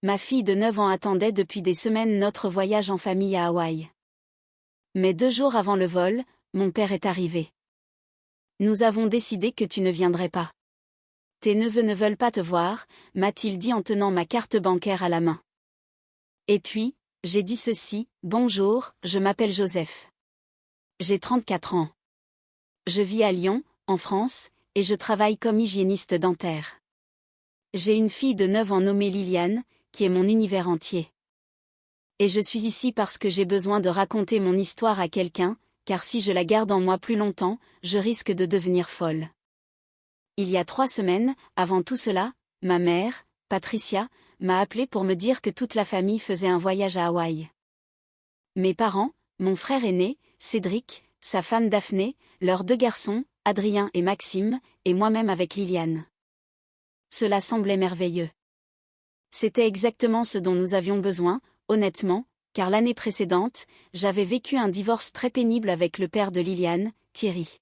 Ma fille de 9 ans attendait depuis des semaines notre voyage en famille à Hawaï. Mais 2 jours avant le vol, mon père est arrivé. Nous avons décidé que tu ne viendrais pas. Tes neveux ne veulent pas te voir, m'a-t-il dit en tenant ma carte bancaire à la main. Et puis, j'ai dit ceci, bonjour, je m'appelle Joseph. J'ai 34 ans. Je vis à Lyon, en France, et je travaille comme hygiéniste dentaire. J'ai une fille de 9 ans nommée Liliane, qui est mon univers entier. Et je suis ici parce que j'ai besoin de raconter mon histoire à quelqu'un, car si je la garde en moi plus longtemps, je risque de devenir folle. Il y a 3 semaines, avant tout cela, ma mère, Patricia, m'a appelé pour me dire que toute la famille faisait un voyage à Hawaï. Mes parents, mon frère aîné, Cédric, sa femme Daphné, leurs 2 garçons, Adrien et Maxime, et moi-même avec Liliane. Cela semblait merveilleux. C'était exactement ce dont nous avions besoin, honnêtement, car l'année précédente, j'avais vécu un divorce très pénible avec le père de Liliane, Thierry.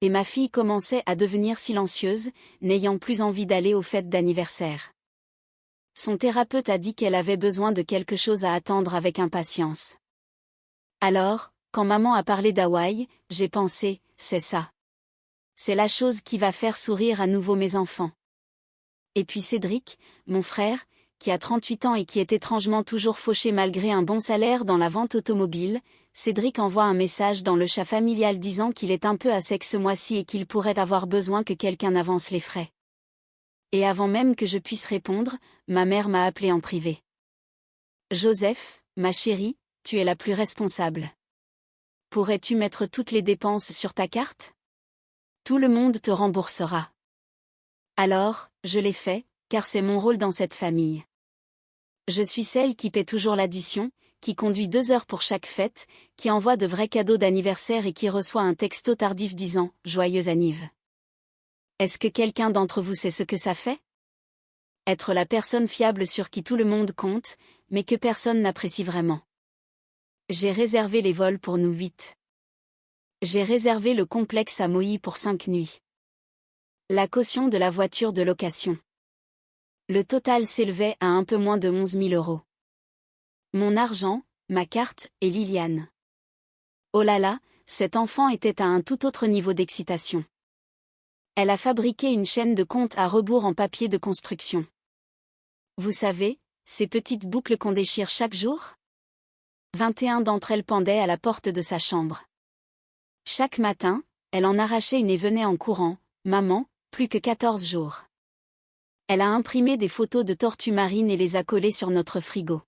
Et ma fille commençait à devenir silencieuse, n'ayant plus envie d'aller aux fêtes d'anniversaire. Son thérapeute a dit qu'elle avait besoin de quelque chose à attendre avec impatience. Alors, quand maman a parlé d'Hawaï, j'ai pensé, c'est ça. C'est la chose qui va faire sourire à nouveau mes enfants. Et puis Cédric, mon frère, qui a 38 ans et qui est étrangement toujours fauché malgré un bon salaire dans la vente automobile, Cédric envoie un message dans le chat familial disant qu'il est un peu à sec ce mois-ci et qu'il pourrait avoir besoin que quelqu'un avance les frais. Et avant même que je puisse répondre, ma mère m'a appelé en privé. Joseph, ma chérie, tu es la plus responsable. Pourrais-tu mettre toutes les dépenses sur ta carte? Tout le monde te remboursera. Alors, je l'ai fait, car c'est mon rôle dans cette famille. Je suis celle qui paie toujours l'addition, qui conduit 2 heures pour chaque fête, qui envoie de vrais cadeaux d'anniversaire et qui reçoit un texto tardif disant « Joyeux anniv ». Est-ce que quelqu'un d'entre vous sait ce que ça fait? Être la personne fiable sur qui tout le monde compte, mais que personne n'apprécie vraiment. J'ai réservé les vols pour nous 8. J'ai réservé le complexe à Maui pour 5 nuits. La caution de la voiture de location. Le total s'élevait à un peu moins de 11 000 €. Mon argent, ma carte et Liliane. Oh là là, cet enfant était à un tout autre niveau d'excitation. Elle a fabriqué une chaîne de comptes à rebours en papier de construction. Vous savez, ces petites boucles qu'on déchire chaque jour? 21 d'entre elles pendaient à la porte de sa chambre. Chaque matin, elle en arrachait une et venait en courant, « Maman, plus que 14 jours. » Elle a imprimé des photos de tortues marines et les a collées sur notre frigo.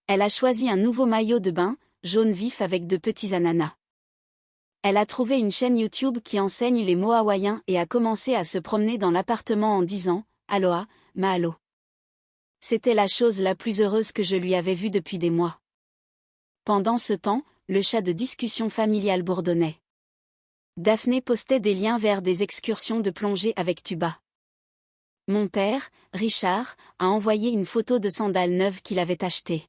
Elle a choisi un nouveau maillot de bain, jaune vif avec de petits ananas. Elle a trouvé une chaîne YouTube qui enseigne les mots hawaïens et a commencé à se promener dans l'appartement en disant « Aloha, mahalo ». C'était la chose la plus heureuse que je lui avais vue depuis des mois. Pendant ce temps, le chat de discussion familiale bourdonnait. Daphné postait des liens vers des excursions de plongée avec tuba. Mon père, Richard, a envoyé une photo de sandales neuves qu'il avait achetées.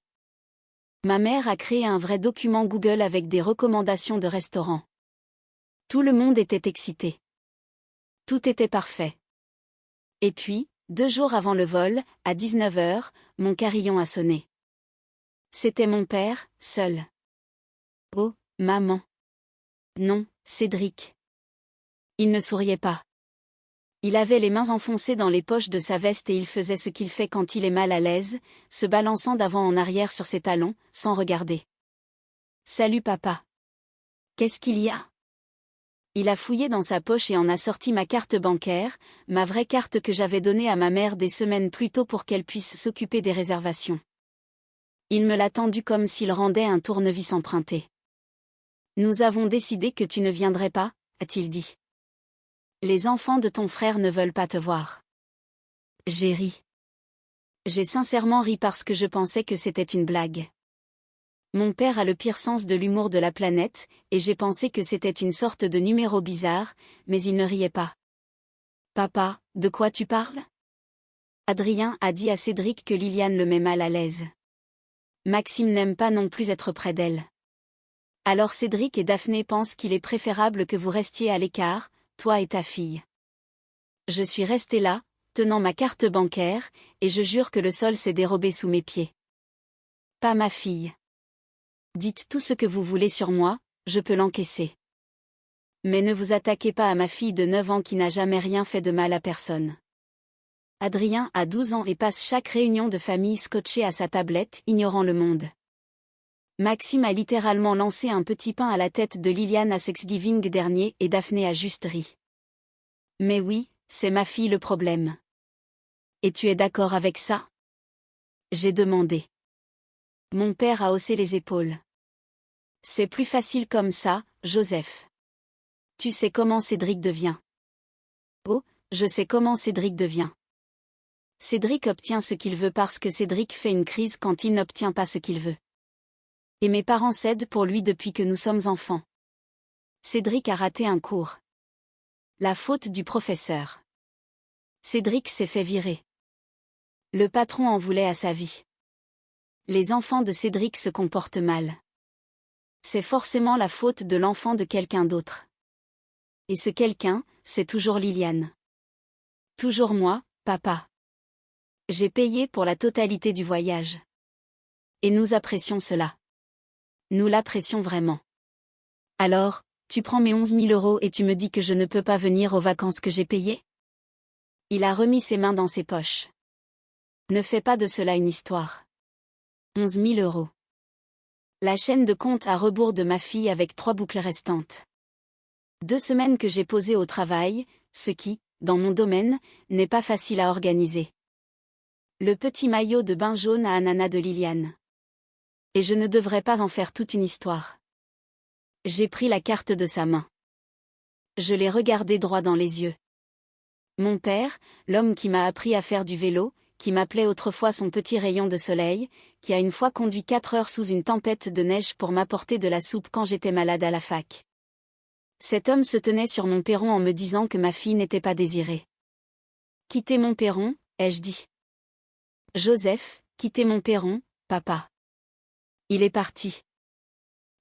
Ma mère a créé un vrai document Google avec des recommandations de restaurants. Tout le monde était excité. Tout était parfait. Et puis, 2 jours avant le vol, à 19 h, mon carillon a sonné. C'était mon père, seul. Oh, maman. Non, Cédric. Il ne souriait pas. Il avait les mains enfoncées dans les poches de sa veste et il faisait ce qu'il fait quand il est mal à l'aise, se balançant d'avant en arrière sur ses talons, sans regarder. Salut papa. Qu'est-ce qu'il y a? Il a fouillé dans sa poche et en a sorti ma carte bancaire, ma vraie carte que j'avais donnée à ma mère des semaines plus tôt pour qu'elle puisse s'occuper des réservations. Il me l'a tendue comme s'il rendait un tournevis emprunté. Nous avons décidé que tu ne viendrais pas, a-t-il dit. Les enfants de ton frère ne veulent pas te voir. J'ai ri. J'ai sincèrement ri parce que je pensais que c'était une blague. Mon père a le pire sens de l'humour de la planète, et j'ai pensé que c'était une sorte de numéro bizarre, mais il ne riait pas. Papa, de quoi tu parles? Adrien a dit à Cédric que Liliane le met mal à l'aise. Maxime n'aime pas non plus être près d'elle. Alors Cédric et Daphné pensent qu'il est préférable que vous restiez à l'écart, toi et ta fille. Je suis restée là, tenant ma carte bancaire, et je jure que le sol s'est dérobé sous mes pieds. Pas ma fille. Dites tout ce que vous voulez sur moi, je peux l'encaisser. Mais ne vous attaquez pas à ma fille de 9 ans qui n'a jamais rien fait de mal à personne. Adrien a 12 ans et passe chaque réunion de famille scotché à sa tablette, ignorant le monde. Maxime a littéralement lancé un petit pain à la tête de Liliane à Thanksgiving dernier et Daphné a juste ri. Mais oui, c'est ma fille le problème. Et tu es d'accord avec ça? J'ai demandé. Mon père a haussé les épaules. C'est plus facile comme ça, Joseph. Tu sais comment Cédric devient. Oh, je sais comment Cédric devient. Cédric obtient ce qu'il veut parce que Cédric fait une crise quand il n'obtient pas ce qu'il veut. Et mes parents cèdent pour lui depuis que nous sommes enfants. Cédric a raté un cours. La faute du professeur. Cédric s'est fait virer. Le patron en voulait à sa vie. Les enfants de Cédric se comportent mal. C'est forcément la faute de l'enfant de quelqu'un d'autre. Et ce quelqu'un, c'est toujours Liliane. Toujours moi, papa. J'ai payé pour la totalité du voyage. Et nous apprécions cela. Nous l'apprécions vraiment. Alors, tu prends mes 11 000 € et tu me dis que je ne peux pas venir aux vacances que j'ai payées? Il a remis ses mains dans ses poches. Ne fais pas de cela une histoire. 11 000 €. La chaîne de compte à rebours de ma fille avec 3 boucles restantes. 2 semaines que j'ai posées au travail, ce qui, dans mon domaine, n'est pas facile à organiser. Le petit maillot de bain jaune à ananas de Liliane. Et je ne devrais pas en faire toute une histoire. J'ai pris la carte de sa main. Je l'ai regardé droit dans les yeux. Mon père, l'homme qui m'a appris à faire du vélo, qui m'appelait autrefois son petit rayon de soleil, qui a une fois conduit 4 heures sous une tempête de neige pour m'apporter de la soupe quand j'étais malade à la fac. Cet homme se tenait sur mon perron en me disant que ma fille n'était pas désirée. Quittez mon perron, ai-je dit. Joseph, quittez mon perron, papa. Il est parti.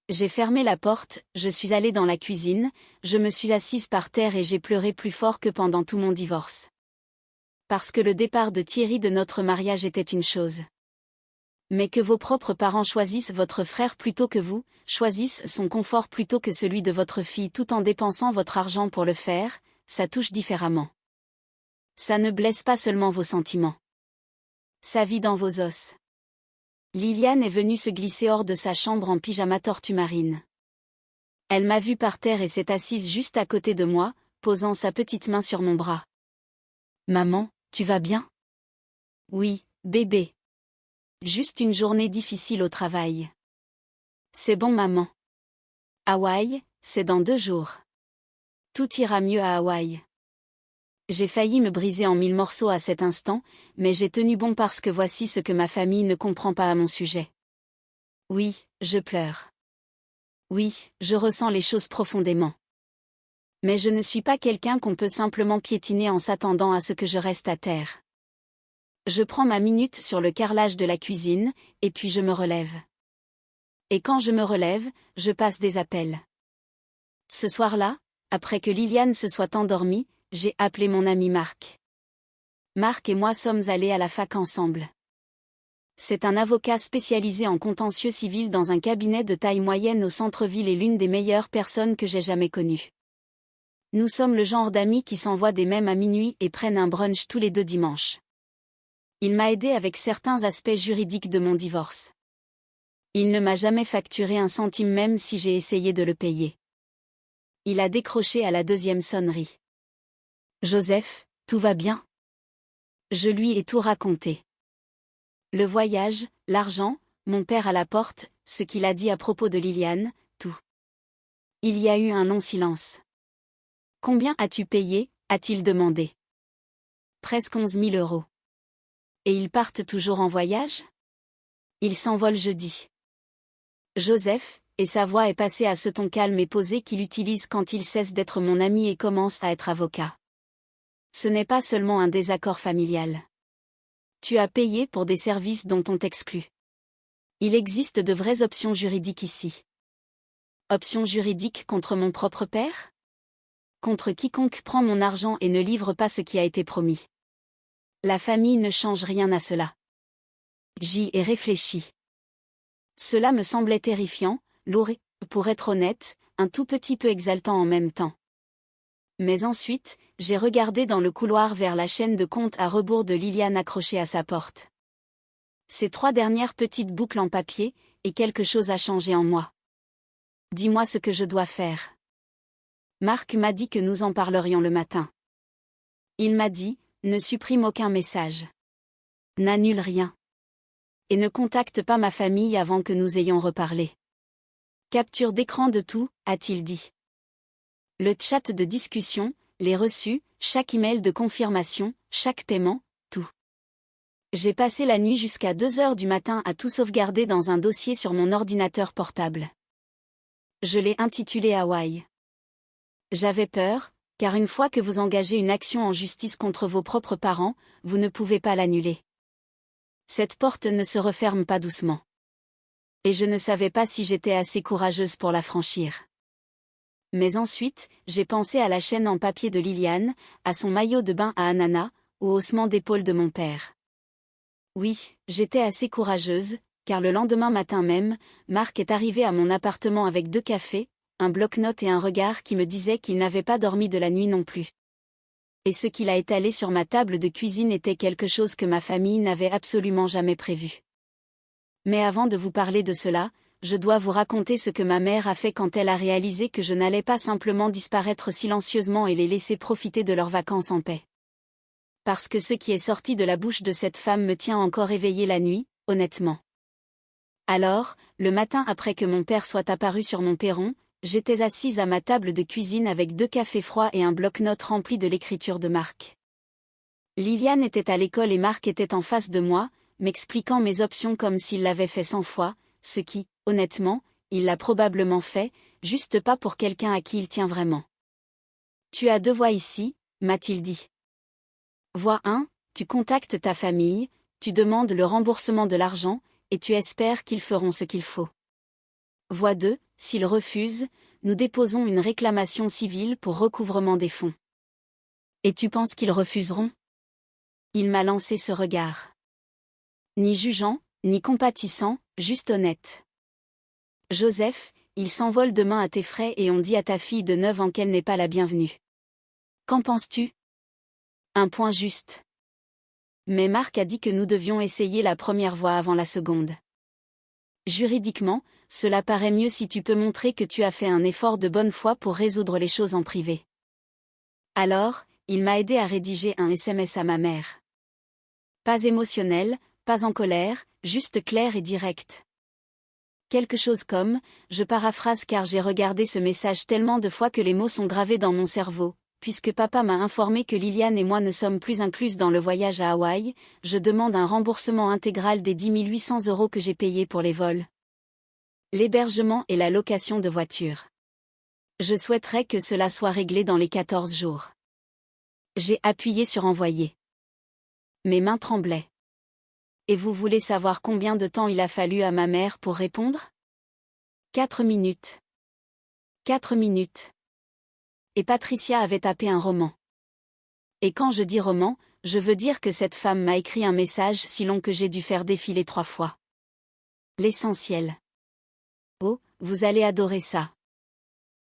J'ai fermé la porte, je suis allée dans la cuisine, je me suis assise par terre et j'ai pleuré plus fort que pendant tout mon divorce. Parce que le départ de Thierry de notre mariage était une chose. Mais que vos propres parents choisissent votre frère plutôt que vous, choisissent son confort plutôt que celui de votre fille tout en dépensant votre argent pour le faire, ça touche différemment. Ça ne blesse pas seulement vos sentiments. Ça vit dans vos os. Liliane est venue se glisser hors de sa chambre en pyjama tortue marine. Elle m'a vue par terre et s'est assise juste à côté de moi, posant sa petite main sur mon bras. Maman, tu vas bien? Oui, bébé. Juste une journée difficile au travail. C'est bon maman. Hawaï, c'est dans 2 jours. Tout ira mieux à Hawaï. J'ai failli me briser en 1000 morceaux à cet instant, mais j'ai tenu bon parce que voici ce que ma famille ne comprend pas à mon sujet. Oui, je pleure. Oui, je ressens les choses profondément. Mais je ne suis pas quelqu'un qu'on peut simplement piétiner en s'attendant à ce que je reste à terre. Je prends ma minute sur le carrelage de la cuisine, et puis je me relève. Et quand je me relève, je passe des appels. Ce soir-là, après que Liliane se soit endormie, j'ai appelé mon ami Marc. Marc et moi sommes allés à la fac ensemble. C'est un avocat spécialisé en contentieux civil dans un cabinet de taille moyenne au centre-ville et l'une des meilleures personnes que j'ai jamais connues. Nous sommes le genre d'amis qui s'envoient des mèmes à minuit et prennent un brunch tous les 2 dimanches. Il m'a aidé avec certains aspects juridiques de mon divorce. Il ne m'a jamais facturé un centime même si j'ai essayé de le payer. Il a décroché à la 2e sonnerie. Joseph, tout va bien? Je lui ai tout raconté. Le voyage, l'argent, mon père à la porte, ce qu'il a dit à propos de Liliane, tout. Il y a eu un long silence. Combien as-tu payé? A-t-il demandé. Presque 11 000 €. Et ils partent toujours en voyage? Ils s'envolent jeudi. Joseph, et sa voix est passée à ce ton calme et posé qu'il utilise quand il cesse d'être mon ami et commence à être avocat. Ce n'est pas seulement un désaccord familial. Tu as payé pour des services dont on t'exclut. Il existe de vraies options juridiques ici. Options juridiques contre mon propre père? Contre quiconque prend mon argent et ne livre pas ce qui a été promis. La famille ne change rien à cela. J'y ai réfléchi. Cela me semblait terrifiant, lourd et, pour être honnête, un tout petit peu exaltant en même temps. Mais ensuite, j'ai regardé dans le couloir vers la chaîne de compte à rebours de Liliane accrochée à sa porte. Ces 3 dernières petites boucles en papier, et quelque chose a changé en moi. Dis-moi ce que je dois faire. Marc m'a dit que nous en parlerions le matin. Il m'a dit, ne supprime aucun message. N'annule rien. Et ne contacte pas ma famille avant que nous ayons reparlé. Capture d'écran de tout, a-t-il dit. Le chat de discussion, les reçus, chaque email de confirmation, chaque paiement, tout. J'ai passé la nuit jusqu'à 2 heures du matin à tout sauvegarder dans un dossier sur mon ordinateur portable. Je l'ai intitulé Hawaï. J'avais peur, car une fois que vous engagez une action en justice contre vos propres parents, vous ne pouvez pas l'annuler. Cette porte ne se referme pas doucement. Et je ne savais pas si j'étais assez courageuse pour la franchir. Mais ensuite, j'ai pensé à la chaîne en papier de Liliane, à son maillot de bain à ananas, au haussement d'épaule de mon père. Oui, j'étais assez courageuse, car le lendemain matin même, Marc est arrivé à mon appartement avec 2 cafés, un bloc-notes et un regard qui me disait qu'il n'avait pas dormi de la nuit non plus. Et ce qu'il a étalé sur ma table de cuisine était quelque chose que ma famille n'avait absolument jamais prévu. Mais avant de vous parler de cela, je dois vous raconter ce que ma mère a fait quand elle a réalisé que je n'allais pas simplement disparaître silencieusement et les laisser profiter de leurs vacances en paix. Parce que ce qui est sorti de la bouche de cette femme me tient encore éveillée la nuit, honnêtement. Alors, le matin après que mon père soit apparu sur mon perron, j'étais assise à ma table de cuisine avec 2 cafés froids et un bloc-notes rempli de l'écriture de Marc. Liliane était à l'école et Marc était en face de moi, m'expliquant mes options comme s'il l'avait fait 100 fois, ce qui, honnêtement, il l'a probablement fait, juste pas pour quelqu'un à qui il tient vraiment. Tu as 2 voies ici, m'a-t-il dit. Voie 1, tu contactes ta famille, tu demandes le remboursement de l'argent, et tu espères qu'ils feront ce qu'il faut. Voie 2, s'ils refusent, nous déposons une réclamation civile pour recouvrement des fonds. Et tu penses qu'ils refuseront? Il m'a lancé ce regard. Ni jugeant, ni compatissant, juste honnête. Joseph, il s'envole demain à tes frais et on dit à ta fille de 9 ans qu'elle n'est pas la bienvenue. Qu'en penses-tu? Un point juste. Mais Marc a dit que nous devions essayer la première voie avant la seconde. Juridiquement, cela paraît mieux si tu peux montrer que tu as fait un effort de bonne foi pour résoudre les choses en privé. Alors, il m'a aidé à rédiger un SMS à ma mère. Pas émotionnel, pas en colère, juste clair et direct. Quelque chose comme, je paraphrase car j'ai regardé ce message tellement de fois que les mots sont gravés dans mon cerveau. Puisque papa m'a informé que Liliane et moi ne sommes plus incluses dans le voyage à Hawaï, je demande un remboursement intégral des 10 800 € que j'ai payés pour les vols, l'hébergement et la location de voiture. Je souhaiterais que cela soit réglé dans les 14 jours. J'ai appuyé sur envoyer. Mes mains tremblaient. Et vous voulez savoir combien de temps il a fallu à ma mère pour répondre? 4 minutes. 4 minutes. Et Patricia avait tapé un roman. Et quand je dis roman, je veux dire que cette femme m'a écrit un message si long que j'ai dû faire défiler 3 fois. L'essentiel. Oh, vous allez adorer ça.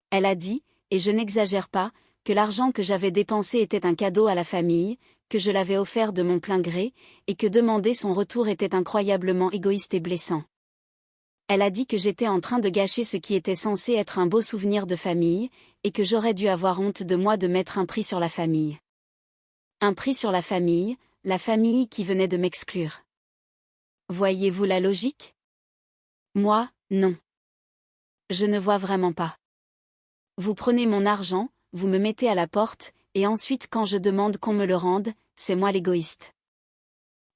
Elle a dit, et je n'exagère pas, que l'argent que j'avais dépensé était un cadeau à la famille, que je l'avais offert de mon plein gré, et que demander son retour était incroyablement égoïste et blessant. Elle a dit que j'étais en train de gâcher ce qui était censé être un beau souvenir de famille, et que j'aurais dû avoir honte de moi de mettre un prix sur la famille. Un prix sur la famille qui venait de m'exclure. Voyez-vous la logique? Moi, non. Je ne vois vraiment pas. Vous prenez mon argent, vous me mettez à la porte, et ensuite quand je demande qu'on me le rende, c'est moi l'égoïste.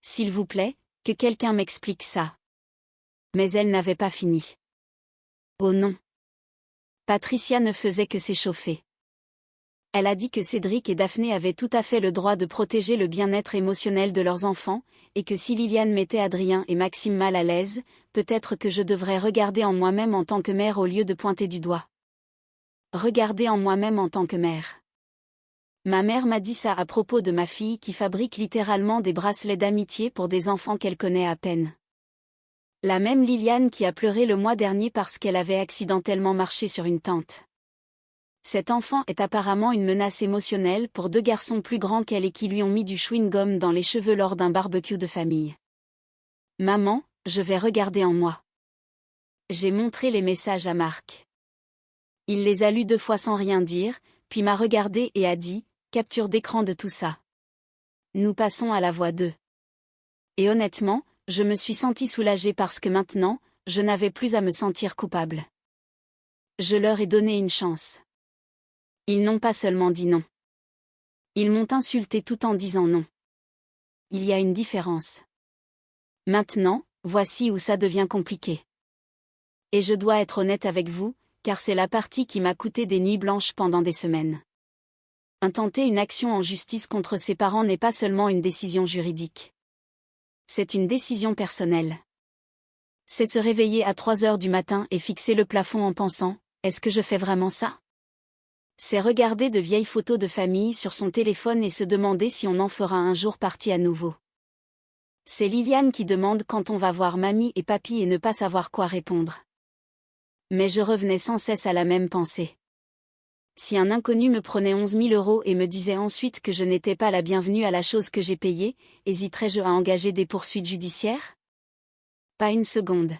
S'il vous plaît, que quelqu'un m'explique ça. Mais elle n'avait pas fini. Oh non. Patricia ne faisait que s'échauffer. Elle a dit que Cédric et Daphné avaient tout à fait le droit de protéger le bien-être émotionnel de leurs enfants, et que si Liliane mettait Adrien et Maxime mal à l'aise, peut-être que je devrais regarder en moi-même en tant que mère au lieu de pointer du doigt. Regarder en moi-même en tant que mère. Ma mère m'a dit ça à propos de ma fille qui fabrique littéralement des bracelets d'amitié pour des enfants qu'elle connaît à peine. La même Liliane qui a pleuré le mois dernier parce qu'elle avait accidentellement marché sur une tente. Cet enfant est apparemment une menace émotionnelle pour deux garçons plus grands qu'elle et qui lui ont mis du chewing-gum dans les cheveux lors d'un barbecue de famille. Maman, je vais regarder en moi. J'ai montré les messages à Marc. Il les a lus 2 fois sans rien dire, puis m'a regardé et a dit, capture d'écran de tout ça. Nous passons à la voie 2. Et honnêtement, je me suis sentie soulagée parce que maintenant, je n'avais plus à me sentir coupable. Je leur ai donné une chance. Ils n'ont pas seulement dit non. Ils m'ont insulté tout en disant non. Il y a une différence. Maintenant, voici où ça devient compliqué. Et je dois être honnête avec vous, car c'est la partie qui m'a coûté des nuits blanches pendant des semaines. Intenter une action en justice contre ses parents n'est pas seulement une décision juridique. C'est une décision personnelle. C'est se réveiller à 3 heures du matin et fixer le plafond en pensant « Est-ce que je fais vraiment ça ?» C'est regarder de vieilles photos de famille sur son téléphone et se demander si on en fera un jour partie à nouveau. C'est Liliane qui demande quand on va voir mamie et papy et ne pas savoir quoi répondre. Mais je revenais sans cesse à la même pensée. Si un inconnu me prenait 11 000 € et me disait ensuite que je n'étais pas la bienvenue à la chose que j'ai payée, hésiterais-je à engager des poursuites judiciaires? Pas une seconde.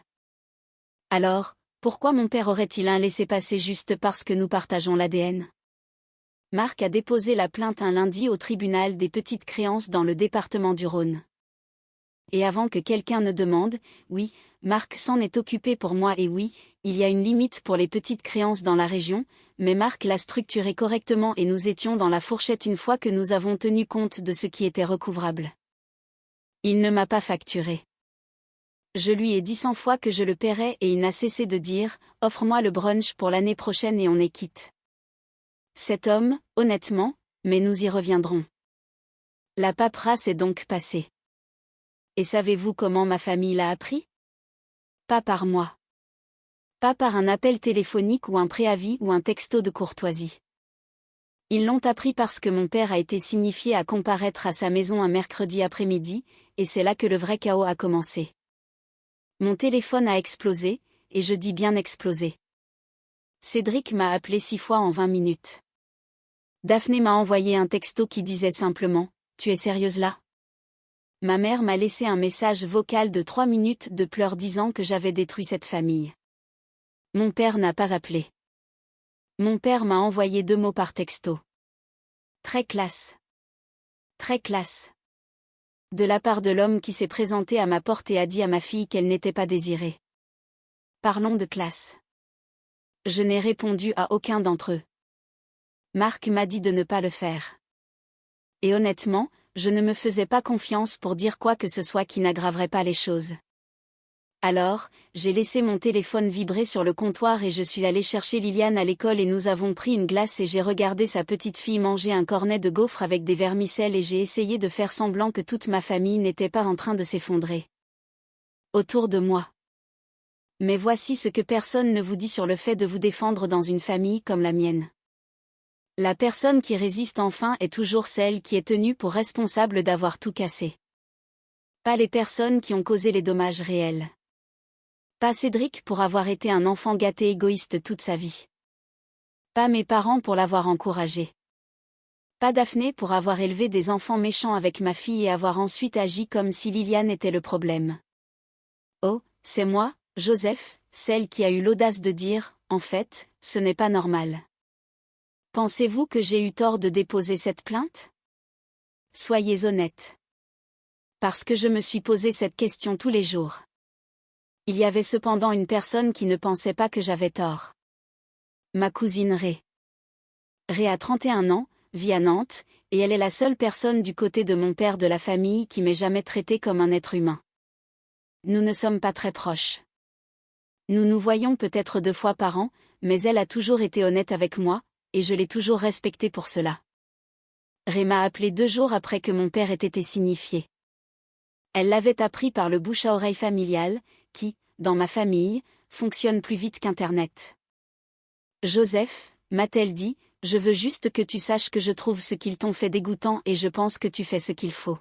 Alors, pourquoi mon père aurait-il un laissez-passer juste parce que nous partageons l'ADN? Marc a déposé la plainte un lundi au tribunal des petites créances dans le département du Rhône. Et avant que quelqu'un ne demande, oui, Marc s'en est occupé pour moi et oui, il y a une limite pour les petites créances dans la région, mais Marc l'a structuré correctement et nous étions dans la fourchette une fois que nous avons tenu compte de ce qui était recouvrable. Il ne m'a pas facturé. Je lui ai dit 100 fois que je le paierais et il n'a cessé de dire « Offre-moi le brunch pour l'année prochaine et on est quitte ». Cet homme, honnêtement, mais nous y reviendrons. La paperasse est donc passée. Et savez-vous comment ma famille l'a appris? Pas par moi. Pas par un appel téléphonique ou un préavis ou un texto de courtoisie. Ils l'ont appris parce que mon père a été signifié à comparaître à sa maison un mercredi après-midi, et c'est là que le vrai chaos a commencé. Mon téléphone a explosé, et je dis bien explosé. Cédric m'a appelé 6 fois en 20 minutes. Daphné m'a envoyé un texto qui disait simplement « Tu es sérieuse là ?» Ma mère m'a laissé un message vocal de 3 minutes de pleurs disant que j'avais détruit cette famille. Mon père n'a pas appelé. Mon père m'a envoyé 2 mots par texto. Très classe. Très classe. De la part de l'homme qui s'est présenté à ma porte et a dit à ma fille qu'elle n'était pas désirée. Parlons de classe. Je n'ai répondu à aucun d'entre eux. Marc m'a dit de ne pas le faire. Et honnêtement, je ne me faisais pas confiance pour dire quoi que ce soit qui n'aggraverait pas les choses. Alors, j'ai laissé mon téléphone vibrer sur le comptoir et je suis allée chercher Liliane à l'école et nous avons pris une glace et j'ai regardé sa petite fille manger un cornet de gaufres avec des vermicelles et j'ai essayé de faire semblant que toute ma famille n'était pas en train de s'effondrer autour de moi. Mais voici ce que personne ne vous dit sur le fait de vous défendre dans une famille comme la mienne. La personne qui résiste enfin est toujours celle qui est tenue pour responsable d'avoir tout cassé. Pas les personnes qui ont causé les dommages réels. Pas Cédric pour avoir été un enfant gâté égoïste toute sa vie. Pas mes parents pour l'avoir encouragé. Pas Daphné pour avoir élevé des enfants méchants avec ma fille et avoir ensuite agi comme si Liliane était le problème. Oh, c'est moi, Joseph, celle qui a eu l'audace de dire, en fait, ce n'est pas normal. Pensez-vous que j'ai eu tort de déposer cette plainte? Soyez honnête. Parce que je me suis posé cette question tous les jours. Il y avait cependant une personne qui ne pensait pas que j'avais tort. Ma cousine Ré. Ré a 31 ans, vit à Nantes, et elle est la seule personne du côté de mon père de la famille qui m'ait jamais traité comme un être humain. Nous ne sommes pas très proches. Nous nous voyons peut-être 2 fois par an, mais elle a toujours été honnête avec moi, et je l'ai toujours respectée pour cela. Ré m'a appelé 2 jours après que mon père ait été signifié. Elle l'avait appris par le bouche à oreille familial, qui, dans ma famille, fonctionne plus vite qu'Internet. Joseph, m'a-t-elle dit, je veux juste que tu saches que je trouve ce qu'ils t'ont fait dégoûtant et je pense que tu fais ce qu'il faut.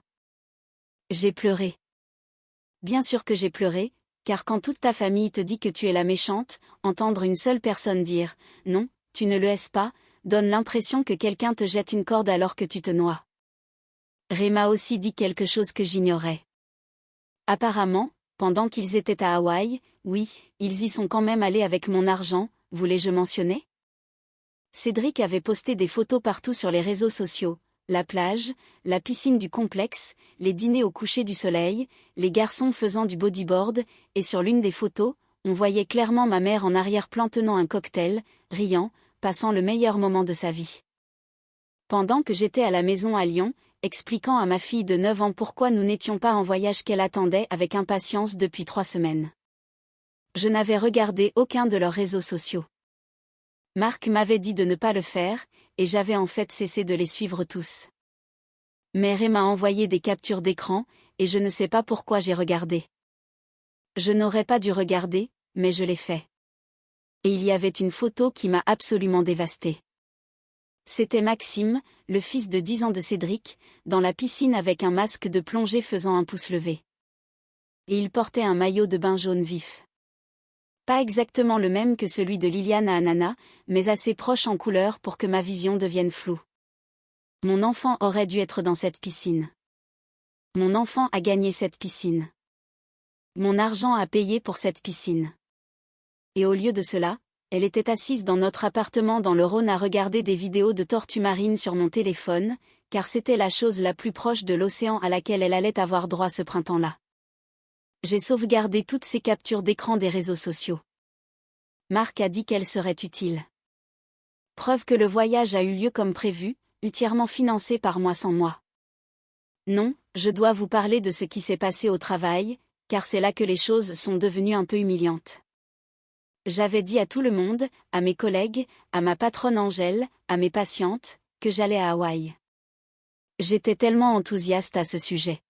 J'ai pleuré. Bien sûr que j'ai pleuré, car quand toute ta famille te dit que tu es la méchante, entendre une seule personne dire « non, tu ne le es pas », donne l'impression que quelqu'un te jette une corde alors que tu te noies. Ray m'a aussi dit quelque chose que j'ignorais. Apparemment, pendant qu'ils étaient à Hawaï, oui, ils y sont quand même allés avec mon argent, voulais-je mentionner? Cédric avait posté des photos partout sur les réseaux sociaux, la plage, la piscine du complexe, les dîners au coucher du soleil, les garçons faisant du bodyboard, et sur l'une des photos, on voyait clairement ma mère en arrière-plan tenant un cocktail, riant, passant le meilleur moment de sa vie. Pendant que j'étais à la maison à Lyon, expliquant à ma fille de 9 ans pourquoi nous n'étions pas en voyage qu'elle attendait avec impatience depuis 3 semaines. Je n'avais regardé aucun de leurs réseaux sociaux. Marc m'avait dit de ne pas le faire, et j'avais en fait cessé de les suivre tous. Mais Ray m'a envoyé des captures d'écran, et je ne sais pas pourquoi j'ai regardé. Je n'aurais pas dû regarder, mais je l'ai fait. Et il y avait une photo qui m'a absolument dévastée. C'était Maxime, le fils de 10 ans de Cédric, dans la piscine avec un masque de plongée faisant un pouce levé. Et il portait un maillot de bain jaune vif. Pas exactement le même que celui de Liliane à Anana, mais assez proche en couleur pour que ma vision devienne floue. Mon enfant aurait dû être dans cette piscine. Mon enfant a gagné cette piscine. Mon argent a payé pour cette piscine. Et au lieu de cela, elle était assise dans notre appartement dans le Rhône à regarder des vidéos de tortues marines sur mon téléphone, car c'était la chose la plus proche de l'océan à laquelle elle allait avoir droit ce printemps-là. J'ai sauvegardé toutes ces captures d'écran des réseaux sociaux. Marc a dit qu'elles seraient utiles. Preuve que le voyage a eu lieu comme prévu, entièrement financé par moi sans moi. Non, je dois vous parler de ce qui s'est passé au travail, car c'est là que les choses sont devenues un peu humiliantes. J'avais dit à tout le monde, à mes collègues, à ma patronne Angèle, à mes patientes, que j'allais à Hawaï. J'étais tellement enthousiaste à ce sujet.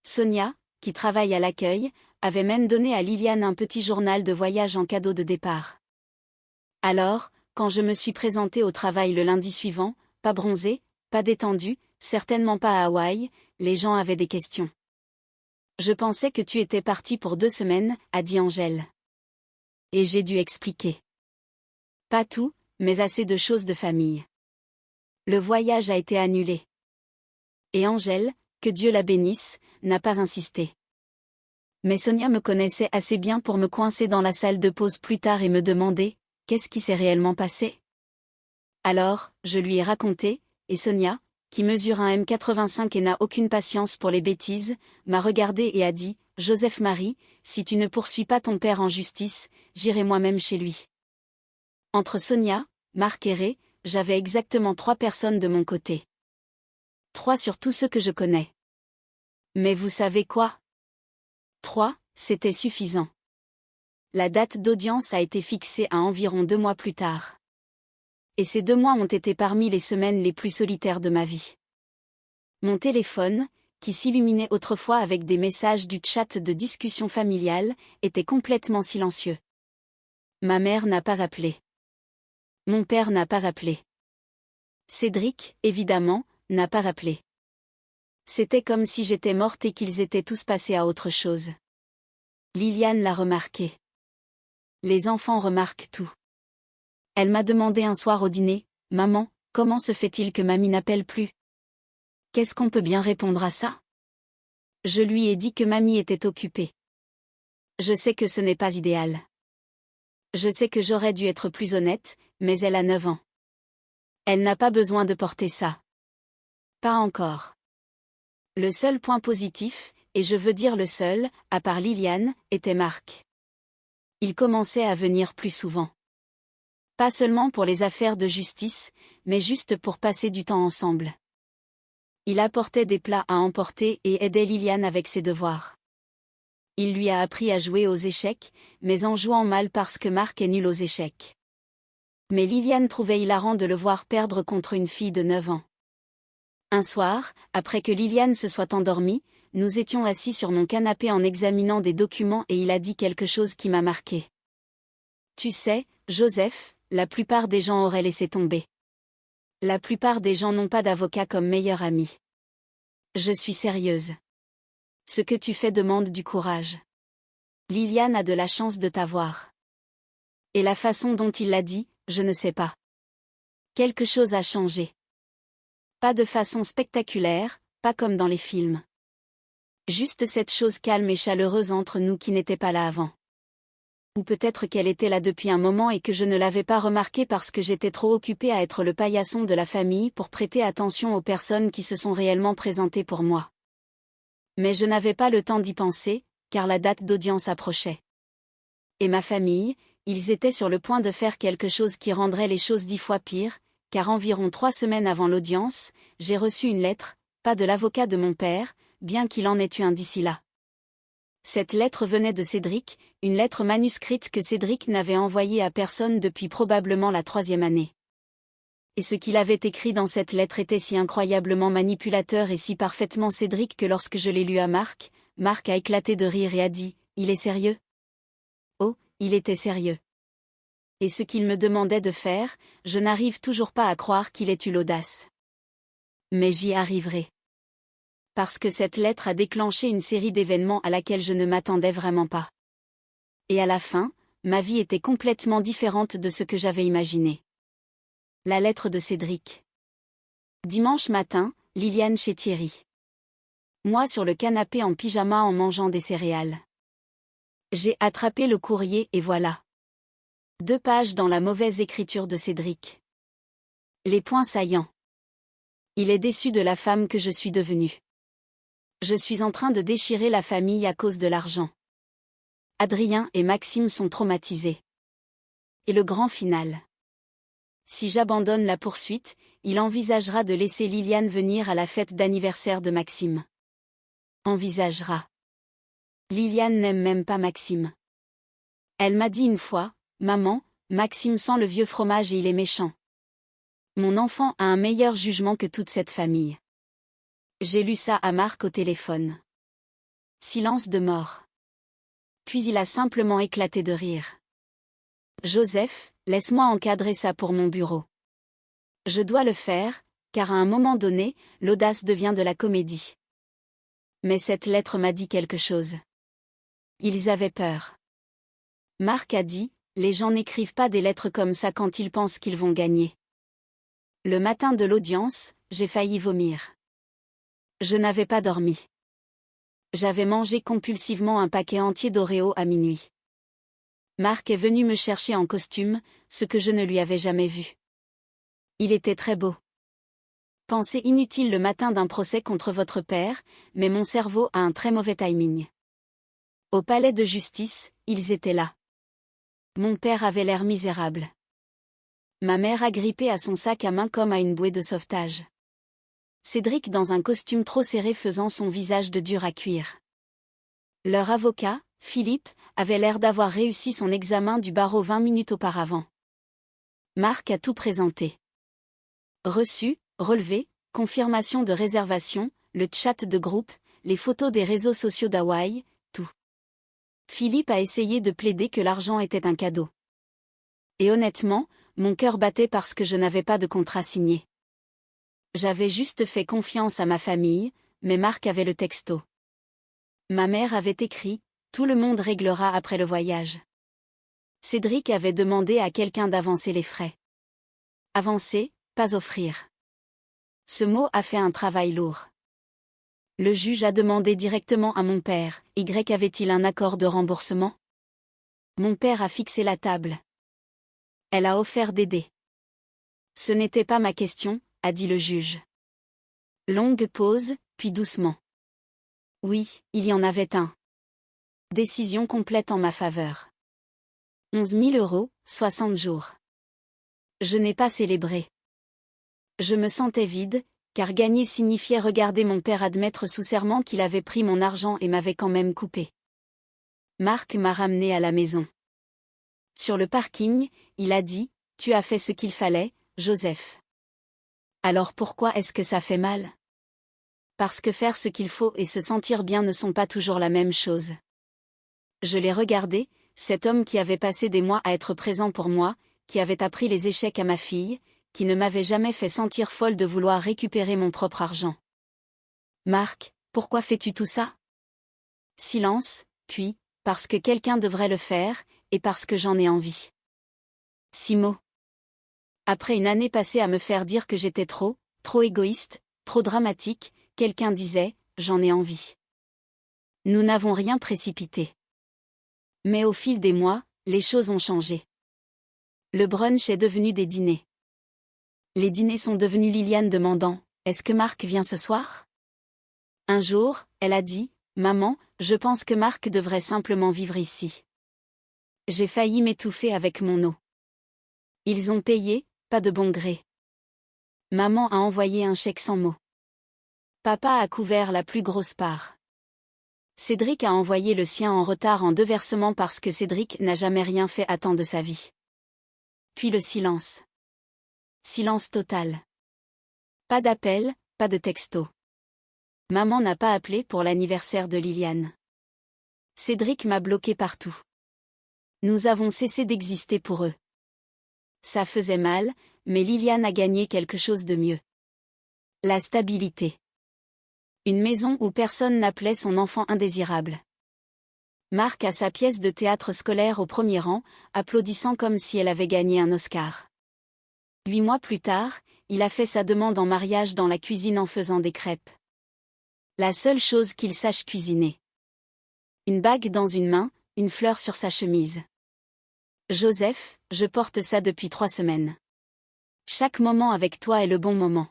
Sonia, qui travaille à l'accueil, avait même donné à Liliane un petit journal de voyage en cadeau de départ. Alors, quand je me suis présentée au travail le lundi suivant, pas bronzée, pas détendue, certainement pas à Hawaï, les gens avaient des questions. Je pensais que tu étais partie pour 2 semaines, a dit Angèle. Et j'ai dû expliquer. Pas tout, mais assez de choses de famille. Le voyage a été annulé. Et Angèle, que Dieu la bénisse, n'a pas insisté. Mais Sonia me connaissait assez bien pour me coincer dans la salle de pause plus tard et me demander « Qu'est-ce qui s'est réellement passé ?» Alors, je lui ai raconté, et Sonia, qui mesure un m85 et n'a aucune patience pour les bêtises, m'a regardé et a dit « Joseph-Marie, si tu ne poursuis pas ton père en justice, j'irai moi-même chez lui. » Entre Sonia, Marc et Ray, j'avais exactement 3 personnes de mon côté. 3 sur tous ceux que je connais. Mais vous savez quoi? 3, c'était suffisant. La date d'audience a été fixée à environ 2 mois plus tard. Et ces 2 mois ont été parmi les semaines les plus solitaires de ma vie. Mon téléphone, qui s'illuminait autrefois avec des messages du chat de discussion familiale, était complètement silencieux. Ma mère n'a pas appelé. Mon père n'a pas appelé. Cédric, évidemment, n'a pas appelé. C'était comme si j'étais morte et qu'ils étaient tous passés à autre chose. Liliane l'a remarqué. Les enfants remarquent tout. Elle m'a demandé un soir au dîner, « Maman, comment se fait-il que mamie n'appelle plus? Qu'est-ce qu'on peut bien répondre à ça ?» Je lui ai dit que mamie était occupée. Je sais que ce n'est pas idéal. Je sais que j'aurais dû être plus honnête, mais elle a 9 ans. Elle n'a pas besoin de porter ça. Pas encore. Le seul point positif, et je veux dire le seul, à part Liliane, était Marc. Il commençait à venir plus souvent. Pas seulement pour les affaires de justice, mais juste pour passer du temps ensemble. Il apportait des plats à emporter et aidait Liliane avec ses devoirs. Il lui a appris à jouer aux échecs, mais en jouant mal parce que Marc est nul aux échecs. Mais Liliane trouvait hilarant de le voir perdre contre une fille de 9 ans. Un soir, après que Liliane se soit endormie, nous étions assis sur mon canapé en examinant des documents et il a dit quelque chose qui m'a marqué. Tu sais, Joseph, la plupart des gens auraient laissé tomber. La plupart des gens n'ont pas d'avocat comme meilleur ami. Je suis sérieuse. Ce que tu fais demande du courage. Liliane a de la chance de t'avoir. Et la façon dont il l'a dit, je ne sais pas. Quelque chose a changé. Pas de façon spectaculaire, pas comme dans les films. Juste cette chose calme et chaleureuse entre nous qui n'était pas là avant. Ou peut-être qu'elle était là depuis un moment et que je ne l'avais pas remarqué parce que j'étais trop occupée à être le paillasson de la famille pour prêter attention aux personnes qui se sont réellement présentées pour moi. Mais je n'avais pas le temps d'y penser, car la date d'audience approchait. Et ma famille, ils étaient sur le point de faire quelque chose qui rendrait les choses 10 fois pires, car environ 3 semaines avant l'audience, j'ai reçu une lettre, pas de l'avocat de mon père, bien qu'il en ait eu un d'ici là. Cette lettre venait de Cédric, une lettre manuscrite que Cédric n'avait envoyée à personne depuis probablement la 3e année. Et ce qu'il avait écrit dans cette lettre était si incroyablement manipulateur et si parfaitement Cédric que lorsque je l'ai lu à Marc a éclaté de rire et a dit « Il est sérieux ?» Oh, il était sérieux. Et ce qu'il me demandait de faire, je n'arrive toujours pas à croire qu'il ait eu l'audace. Mais j'y arriverai. Parce que cette lettre a déclenché une série d'événements à laquelle je ne m'attendais vraiment pas. Et à la fin, ma vie était complètement différente de ce que j'avais imaginé. La lettre de Cédric. Dimanche matin, Liliane chez Thierry. Moi sur le canapé en pyjama en mangeant des céréales. J'ai attrapé le courrier et voilà. 2 pages dans la mauvaise écriture de Cédric. Les points saillants. Il est déçu de la femme que je suis devenue. Je suis en train de déchirer la famille à cause de l'argent. Adrien et Maxime sont traumatisés. Et le grand final. Si j'abandonne la poursuite, il envisagera de laisser Liliane venir à la fête d'anniversaire de Maxime. Envisagera. Liliane n'aime même pas Maxime. Elle m'a dit une fois, « Maman, Maxime sent le vieux fromage et il est méchant. Mon enfant a un meilleur jugement que toute cette famille. » J'ai lu ça à Marc au téléphone. Silence de mort. Puis il a simplement éclaté de rire. « Joseph, laisse-moi encadrer ça pour mon bureau. Je dois le faire, car à un moment donné, l'audace devient de la comédie. » Mais cette lettre m'a dit quelque chose. Ils avaient peur. Marc a dit, les gens n'écrivent pas des lettres comme ça quand ils pensent qu'ils vont gagner. Le matin de l'audience, j'ai failli vomir. Je n'avais pas dormi. J'avais mangé compulsivement un paquet entier d'Oreo à minuit. Marc est venu me chercher en costume, ce que je ne lui avais jamais vu. Il était très beau. Pensée inutile le matin d'un procès contre votre père, mais mon cerveau a un très mauvais timing. Au palais de justice, ils étaient là. Mon père avait l'air misérable. Ma mère agrippée à son sac à main comme à une bouée de sauvetage. Cédric dans un costume trop serré faisant son visage de dur à cuire. Leur avocat, Philippe, avait l'air d'avoir réussi son examen du barreau 20 minutes auparavant. Marc a tout présenté. Reçu, relevé, confirmation de réservation, le chat de groupe, les photos des réseaux sociaux d'Hawaï, tout. Philippe a essayé de plaider que l'argent était un cadeau. Et honnêtement, mon cœur battait parce que je n'avais pas de contrat signé. J'avais juste fait confiance à ma famille, mais Marc avait le texto. Ma mère avait écrit, tout le monde réglera après le voyage. Cédric avait demandé à quelqu'un d'avancer les frais. Avancer, pas offrir. Ce mot a fait un travail lourd. Le juge a demandé directement à mon père, Y avait-il un accord de remboursement? Mon père a fixé la table. Elle a offert d'aider. Ce n'était pas ma question, a dit le juge. Longue pause, puis doucement. Oui, il y en avait un. Décision complète en ma faveur. 11 000 €, 60 jours. Je n'ai pas célébré. Je me sentais vide, car gagner signifiait regarder mon père admettre sous serment qu'il avait pris mon argent et m'avait quand même coupé. Marc m'a ramené à la maison. Sur le parking, il a dit, « Tu as fait ce qu'il fallait, Joseph. » Alors pourquoi est-ce que ça fait mal? Parce que faire ce qu'il faut et se sentir bien ne sont pas toujours la même chose. Je l'ai regardé, cet homme qui avait passé des mois à être présent pour moi, qui avait appris les échecs à ma fille, qui ne m'avait jamais fait sentir folle de vouloir récupérer mon propre argent. Marc, pourquoi fais-tu tout ça? Silence, puis, parce que quelqu'un devrait le faire, et parce que j'en ai envie. 6 mots. Après une année passée à me faire dire que j'étais trop égoïste, trop dramatique, quelqu'un disait, j'en ai envie. Nous n'avons rien précipité. Mais au fil des mois, les choses ont changé. Le brunch est devenu des dîners. Les dîners sont devenus Liliane demandant, est-ce que Marc vient ce soir? Un jour, elle a dit, maman, je pense que Marc devrait simplement vivre ici. J'ai failli m'étouffer avec mon eau. Ils ont payé, pas de bon gré. Maman a envoyé un chèque sans mots. Papa a couvert la plus grosse part. Cédric a envoyé le sien en retard en 2 versements parce que Cédric n'a jamais rien fait à temps de sa vie. Puis le silence. Silence total. Pas d'appel, pas de texto. Maman n'a pas appelé pour l'anniversaire de Liliane. Cédric m'a bloqué partout. Nous avons cessé d'exister pour eux. Ça faisait mal, mais Liliane a gagné quelque chose de mieux. La stabilité. Une maison où personne n'appelait son enfant indésirable. Marc a sa pièce de théâtre scolaire au premier rang, applaudissant comme si elle avait gagné un Oscar. 8 mois plus tard, il a fait sa demande en mariage dans la cuisine en faisant des crêpes. La seule chose qu'il sache cuisiner. Une bague dans une main, une fleur sur sa chemise. Joseph, je porte ça depuis 3 semaines. Chaque moment avec toi est le bon moment.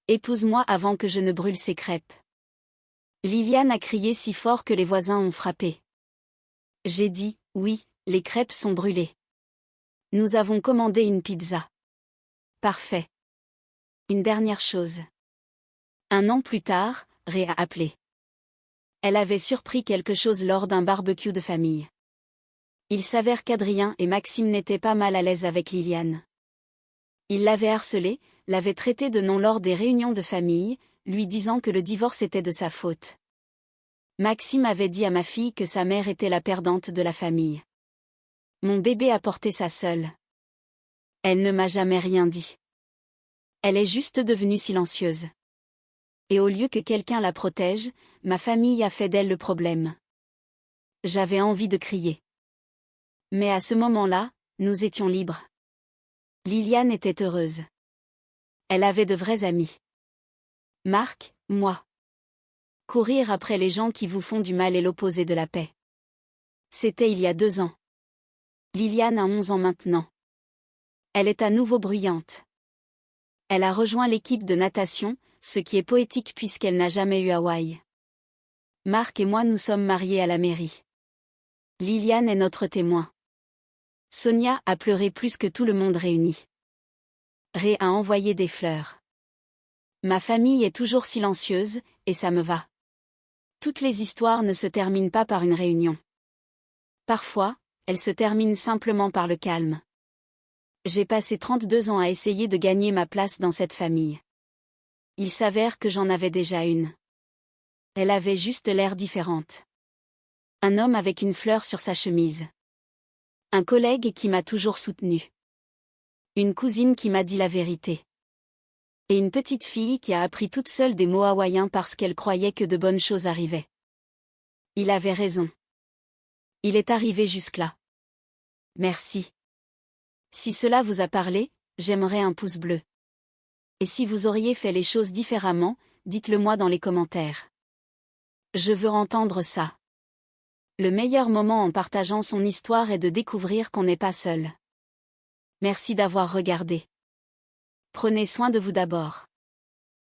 Épouse-moi avant que je ne brûle ces crêpes. Liliane a crié si fort que les voisins ont frappé. J'ai dit, oui, les crêpes sont brûlées. Nous avons commandé une pizza. Parfait. Une dernière chose. 1 an plus tard, Ré a appelé. Elle avait surpris quelque chose lors d'un barbecue de famille. Il s'avère qu'Adrien et Maxime n'étaient pas mal à l'aise avec Liliane. Ils l'avaient harcelée, l'avaient traitée de nom lors des réunions de famille, lui disant que le divorce était de sa faute. Maxime avait dit à ma fille que sa mère était la perdante de la famille. Mon bébé a porté ça seule. Elle ne m'a jamais rien dit. Elle est juste devenue silencieuse. Et au lieu que quelqu'un la protège, ma famille a fait d'elle le problème. J'avais envie de crier. Mais à ce moment-là, nous étions libres. Liliane était heureuse. Elle avait de vrais amis. Marc, moi. Courir après les gens qui vous font du mal est l'opposé de la paix. C'était il y a 2 ans. Liliane a 11 ans maintenant. Elle est à nouveau bruyante. Elle a rejoint l'équipe de natation, ce qui est poétique puisqu'elle n'a jamais eu Hawaï. Marc et moi nous sommes mariés à la mairie. Liliane est notre témoin. Sonia a pleuré plus que tout le monde réuni. Ré a envoyé des fleurs. Ma famille est toujours silencieuse, et ça me va. Toutes les histoires ne se terminent pas par une réunion. Parfois, elles se terminent simplement par le calme. J'ai passé 32 ans à essayer de gagner ma place dans cette famille. Il s'avère que j'en avais déjà une. Elle avait juste l'air différente. Un homme avec une fleur sur sa chemise. Un collègue qui m'a toujours soutenu. Une cousine qui m'a dit la vérité. Et une petite fille qui a appris toute seule des mots hawaïens parce qu'elle croyait que de bonnes choses arrivaient. Il avait raison. Il est arrivé jusque-là. Merci. Si cela vous a parlé, j'aimerais un pouce bleu. Et si vous auriez fait les choses différemment, dites-le moi dans les commentaires. Je veux entendre ça. Le meilleur moment en partageant son histoire est de découvrir qu'on n'est pas seul. Merci d'avoir regardé. Prenez soin de vous d'abord.